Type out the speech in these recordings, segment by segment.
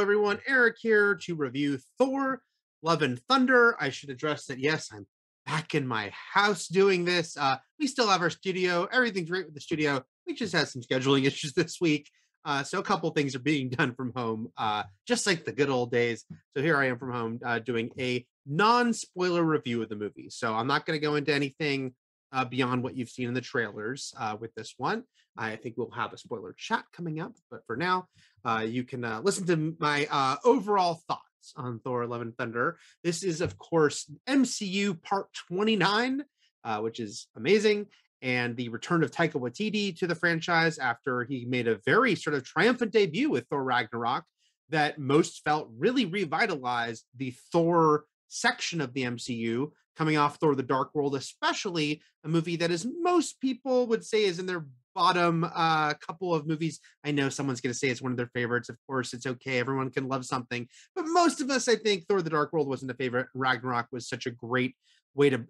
everyone. Eric here to review Thor, Love and Thunder. I should address that, yes, I'm back in my house doing this. We still have our studio. Everything's great with the studio. We just had some scheduling issues this week. So a couple things are being done from home, just like the good old days. So here I am from home doing a non-spoiler review of the movie. So I'm not going to go into anything beyond what you've seen in the trailers with this one. I think we'll have a spoiler chat coming up, but for now, you can listen to my overall thoughts on Thor: Love and Thunder. This is, of course, MCU Part 29, which is amazing, and the return of Taika Waititi to the franchise after he made a very sort of triumphant debut with Thor Ragnarok that most felt really revitalized the Thor section of the MCU, coming off Thor: The Dark World, especially a movie that, as most people would say, is in their bottom couple of movies. I know someone's going to say it's one of their favorites. Of course, it's okay. Everyone can love something. But most of us, I think, Thor: The Dark World wasn't a favorite. Ragnarok was such a great way to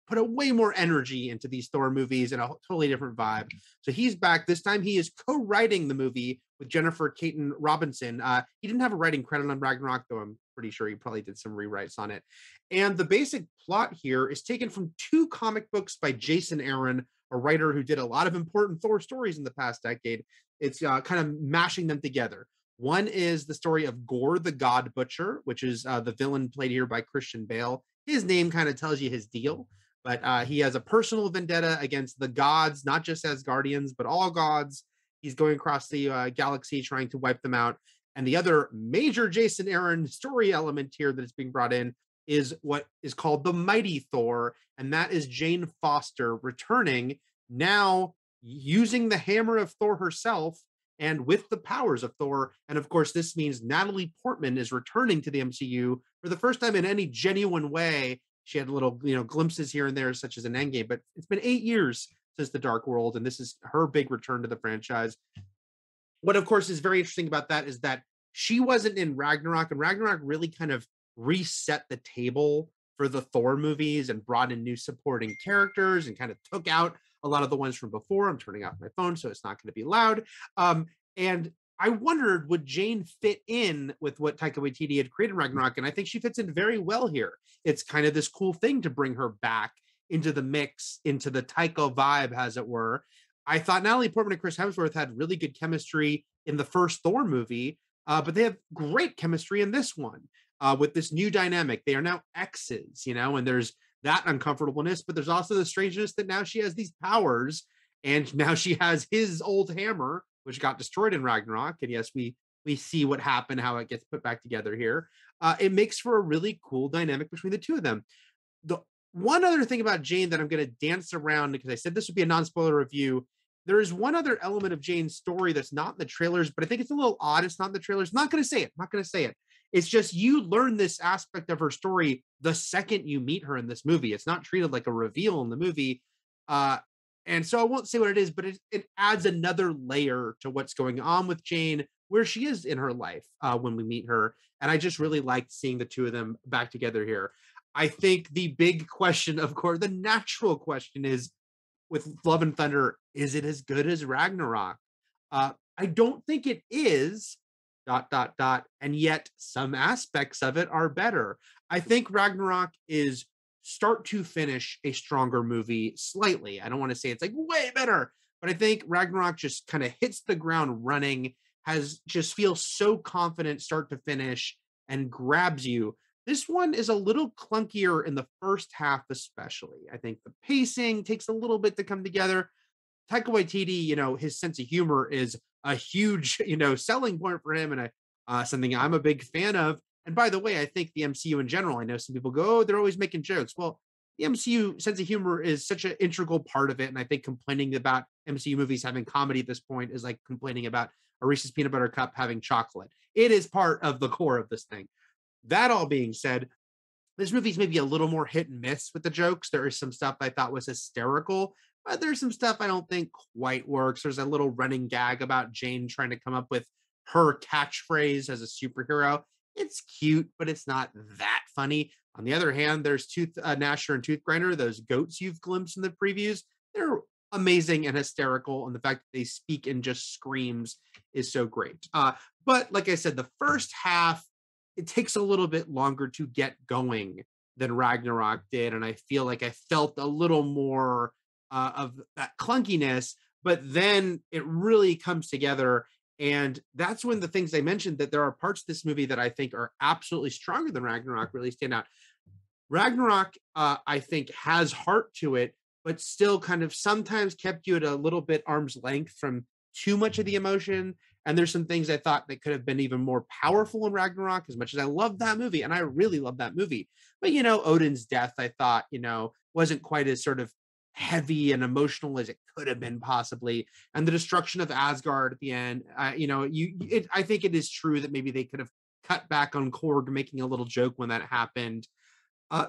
put a way more energy into these Thor movies and a totally different vibe. So he's back. This time he is co-writing the movie with Jennifer Caton Robinson. He didn't have a writing credit on Ragnarok, though I'm pretty sure he probably did some rewrites on it. And the basic plot here is taken from two comic books by Jason Aaron, a writer who did a lot of important Thor stories in the past decade. It's kind of mashing them together. One is the story of Gore the God Butcher, which is the villain played here by Christian Bale. His name kind of tells you his deal, but he has a personal vendetta against the gods, not just as guardians, but all gods. He's going across the galaxy trying to wipe them out. And the other major Jason Aaron story element here that is being brought in is what is called the Mighty Thor, and that is Jane Foster returning, now using the hammer of Thor herself and with the powers of Thor. And of course, this means Natalie Portman is returning to the MCU for the first time in any genuine way. She had little, glimpses here and there, such as an Endgame, but it's been 8 years since The Dark World, and this is her big return to the franchise. What, of course, is very interesting about that is that she wasn't in Ragnarok, and Ragnarok really kind of reset the table for the Thor movies and brought in new supporting characters and kind of took out a lot of the ones from before. I'm turning off my phone, so it's not going to be loud. And I wondered, would Jane fit in with what Taika Waititi had created in Ragnarok? And I think she fits in very well here. It's kind of this cool thing to bring her back into the mix, into the Taika vibe, as it were. I thought Natalie Portman and Chris Hemsworth had really good chemistry in the first Thor movie, but they have great chemistry in this one. With this new dynamic. They are now exes, and there's that uncomfortableness, but there's also the strangeness that now she has these powers, and now she has his old hammer, which got destroyed in Ragnarok. And yes, we see what happened, how it gets put back together here. It makes for a really cool dynamic between the two of them. The one other thing about Jane that I'm going to dance around, because I said this would be a non-spoiler review, there is one other element of Jane's story that's not in the trailers, but I think it's a little odd. It's not in the trailers. I'm not going to say it. It's just you learn this aspect of her story the second you meet her in this movie. It's not treated like a reveal in the movie. And so I won't say what it is, but it adds another layer to what's going on with Jane, where she is in her life when we meet her. And I just really liked seeing the two of them back together here. I think the big question, of course, the natural question is, with Love and Thunder, is it as good as Ragnarok? I don't think it is. ... And yet some aspects of it are better. I think Ragnarok is start to finish a stronger movie slightly. I don't want to say it's like way better, but I think Ragnarok just kind of hits the ground running, just feels so confident start to finish and grabs you. This one is a little clunkier in the first half, especially. I think the pacing takes a little bit to come together. Taika Waititi, his sense of humor is a huge, selling point for him, and something I'm a big fan of. And by the way, I think the MCU in general, I know some people go, oh, they're always making jokes. Well, the MCU sense of humor is such an integral part of it. And I think complaining about MCU movies having comedy at this point is like complaining about a Reese's peanut butter cup having chocolate. It is part of the core of this thing. That all being said, this movie's maybe a little more hit and miss with the jokes. There is some stuff I thought was hysterical, but there's some stuff I don't think quite works. There's a little running gag about Jane trying to come up with her catchphrase as a superhero. It's cute, but it's not that funny. On the other hand, there's Tooth Gnasher and Tooth Grinder, those goats you've glimpsed in the previews. They're amazing and hysterical, and the fact that they speak in just screams is so great. But like I said, the first half, it takes a little bit longer to get going than Ragnarok did, and I feel like I felt a little more of that clunkiness, but then it really comes together. And that's when the things I mentioned, that there are parts of this movie that I think are absolutely stronger than Ragnarok, really stand out. Ragnarok, I think, has heart to it, but still kind of sometimes kept you at a little bit arm's length from too much of the emotion. And there's some things I thought that could have been even more powerful in Ragnarok, as much as I love that movie, and I really love that movie. But Odin's death, I thought, wasn't quite as sort of heavy and emotional as it could have been possibly. And the destruction of Asgard at the end, I think it is true that maybe they could have cut back on Korg making a little joke when that happened.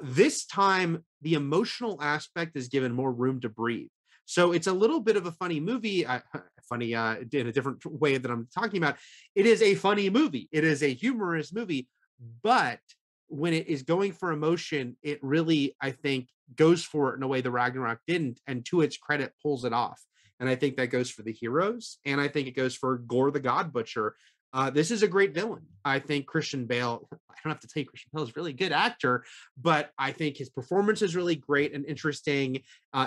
This time, the emotional aspect is given more room to breathe. So it's a little bit of a funny movie, funny in a different way that I'm talking about. It is a funny movie. It is a humorous movie, but when it is going for emotion, it really, I think, goes for it in a way the Ragnarok didn't, and to its credit, pulls it off. And I think that goes for the heroes, and I think it goes for Gore the God Butcher. This is a great villain. I think Christian Bale, I don't have to tell you, Christian Bale is a really good actor, but I think his performance is really great and interesting.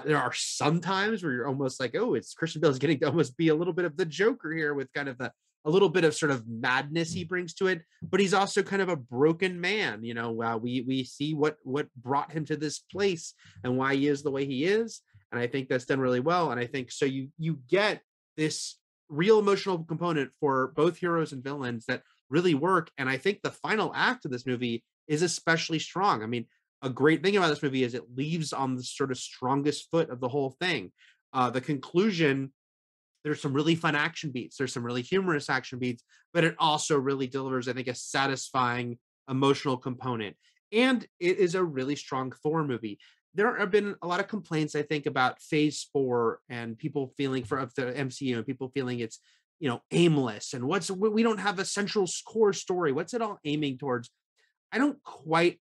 There are some times where you're almost like, oh, it's Christian Bale is getting to almost be a little bit of the Joker here, with kind of a little bit of sort of madness he brings to it, but he's also kind of a broken man. We see what brought him to this place and why he is the way he is, and I think that's done really well. And I think so you get this real emotional component for both heroes and villains that really work. And I think the final act of this movie is especially strong. I mean, a great thing about this movie is it leaves on the sort of strongest foot of the whole thing. The conclusion, there's some really fun action beats, there's some really humorous action beats, but it also really delivers, I think, a satisfying emotional component. And it is a really strong Thor movie. There have been a lot of complaints, I think, about Phase 4 and people feeling for of the MCU, and people feeling it's aimless, and we don't have a central core story. What's it all aiming towards? I don't quite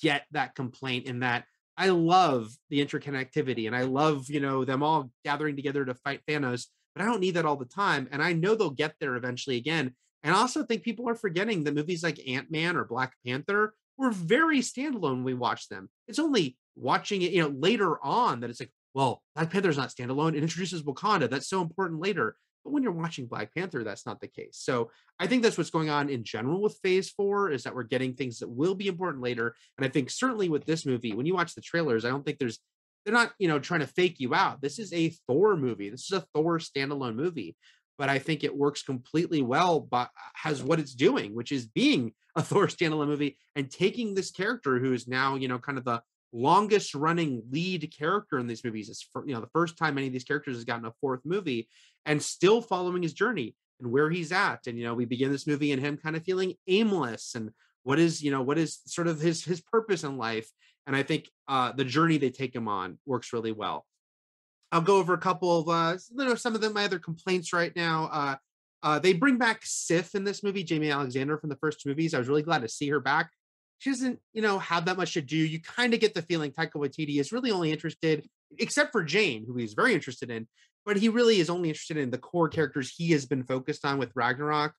get that complaint, in that I love the interconnectivity, and I love, them all gathering together to fight Thanos, but I don't need that all the time. And I know they'll get there eventually again. And I also think people are forgetting that movies like Ant-Man or Black Panther were very standalone when we watched them. It's only watching it, later on that it's like, well, Black Panther's not standalone. It introduces Wakanda. That's so important later. But when you're watching Black Panther, that's not the case. So I think that's what's going on in general with Phase 4, is that we're getting things that will be important later. And I think certainly with this movie, when you watch the trailers, I don't think they're not, trying to fake you out. This is a Thor movie. This is a Thor standalone movie. But I think it works completely well, but has what it's doing, which is being a Thor standalone movie and taking this character who is now, kind of the longest running lead character in these movies. It's the first time any of these characters has gotten a fourth movie, and still following his journey and where he's at. And, we begin this movie and him kind of feeling aimless, and what is sort of his purpose in life. And I think the journey they take him on works really well. I'll go over a couple of some of my other complaints right now. They bring back Sif in this movie, Jamie Alexander from the first two movies. I was really glad to see her back. She doesn't, have that much to do. You kind of get the feeling Taika Waititi is really only interested, except for Jane, who he's very interested in, but he really is only interested in the core characters he has been focused on with Ragnarok.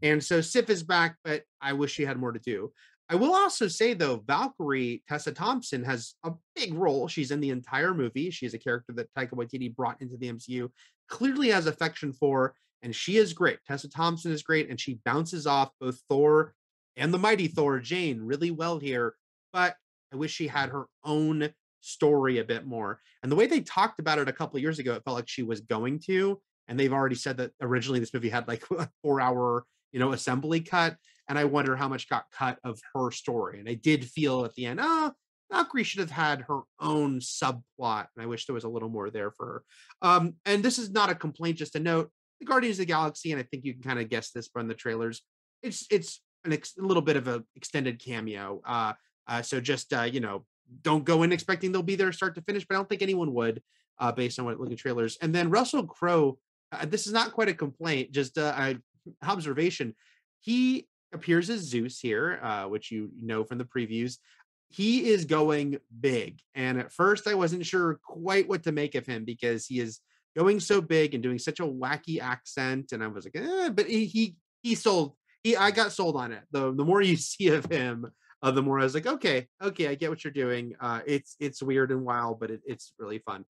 And so Sif is back, but I wish she had more to do. I will also say, though, Valkyrie, Tessa Thompson, has a big role. She's in the entire movie. She's a character that Taika Waititi brought into the MCU, clearly has affection for, and she is great. Tessa Thompson is great, and she bounces off both Thor and the Mighty Thor, Jane, really well here. But I wish she had her own story a bit more. And the way they talked about it a couple of years ago, it felt like she was going to, and they've already said that originally this movie had like a 4-hour, assembly cut. And I wonder how much got cut of her story. And I did feel at the end, Valkyrie should have had her own subplot. And I wish there was a little more there for her. And this is not a complaint, just a note. The Guardians of the Galaxy, and I think you can kind of guess this from the trailers, it's a little bit of an extended cameo. So just, don't go in expecting they'll be there start to finish, but I don't think anyone would, based on what look at trailers. And then Russell Crowe, this is not quite a complaint, just an observation. He appears as Zeus here, which you know from the previews. He is going big. And at first I wasn't sure quite what to make of him, because he is going so big and doing such a wacky accent, and I was like, but he sold. I got sold on it. The more you see of him, the more I was like, okay, okay, I get what you're doing. It's weird and wild, but it's really fun.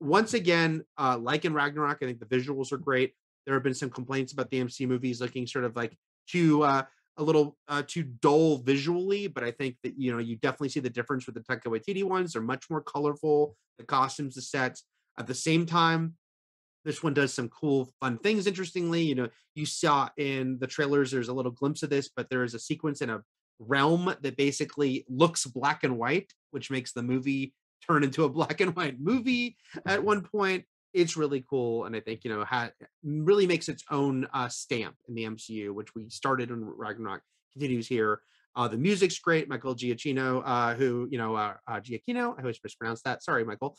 Once again, like in Ragnarok, I think the visuals are great. There have been some complaints about the MC movies looking sort of like too a little too dull visually, but I think that you definitely see the difference with the Taika Waititi ones. They're much more colorful. The costumes, the sets. At the same time, this one does some cool, fun things. Interestingly, you saw in the trailers, there's a little glimpse of this, but there is a sequence in a realm that basically looks black and white, which makes the movie turn into a black and white movie at one point. It's really cool, and I think really makes its own stamp in the MCU, which we started in Ragnarok, continues here. The music's great. Michael Giacchino, who Giacchino, I always mispronounce that. Sorry, Michael.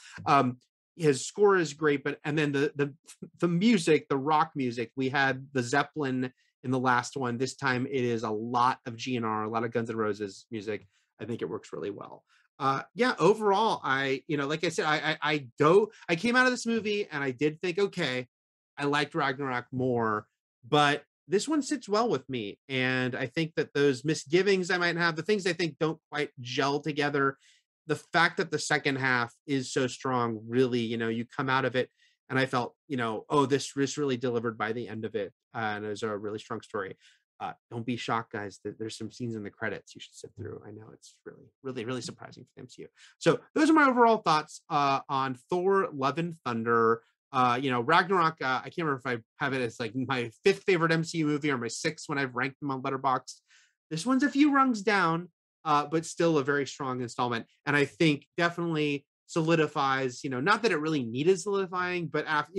His score is great, but and then the music, the rock music, we had the Zeppelin in the last one. This time it is a lot of GNR, a lot of Guns N' Roses music. I think it works really well. Yeah, overall, like I said, I came out of this movie and I did think, okay, I liked Ragnarok more, but this one sits well with me. And I think that those misgivings I might have, the things I think don't quite gel together, the fact that the second half is so strong, really, you come out of it and I felt, oh, this really delivered by the end of it. And it was a really strong story. Don't be shocked, guys, that there's some scenes in the credits you should sit through. I know it's really, really, really surprising for the MCU. So those are my overall thoughts on Thor: Love and Thunder. Ragnarok, I can't remember if I have it as like my 5th favorite MCU movie or my 6th when I've ranked them on Letterboxd. This one's a few rungs down, but still a very strong installment. And I think definitely solidifies, not that it really needed solidifying, but after,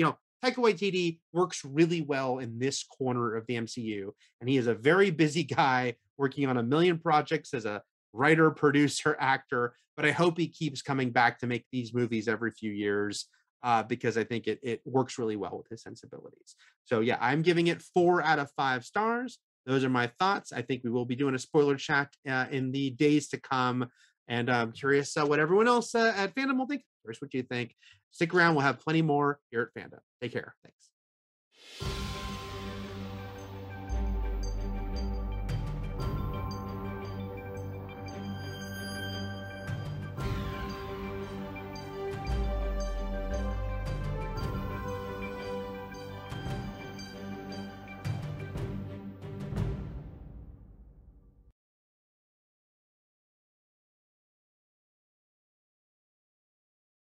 Taika Waititi works really well in this corner of the MCU. And he is a very busy guy working on a million projects as a writer, producer, actor. But I hope he keeps coming back to make these movies every few years because I think it works really well with his sensibilities. So yeah, I'm giving it 4 out of 5 stars. Those are my thoughts. I think we will be doing a spoiler chat in the days to come. And I'm curious what everyone else at Fandom will think. Curious what you think. Stick around. We'll have plenty more here at Fandom. Take care. Thanks.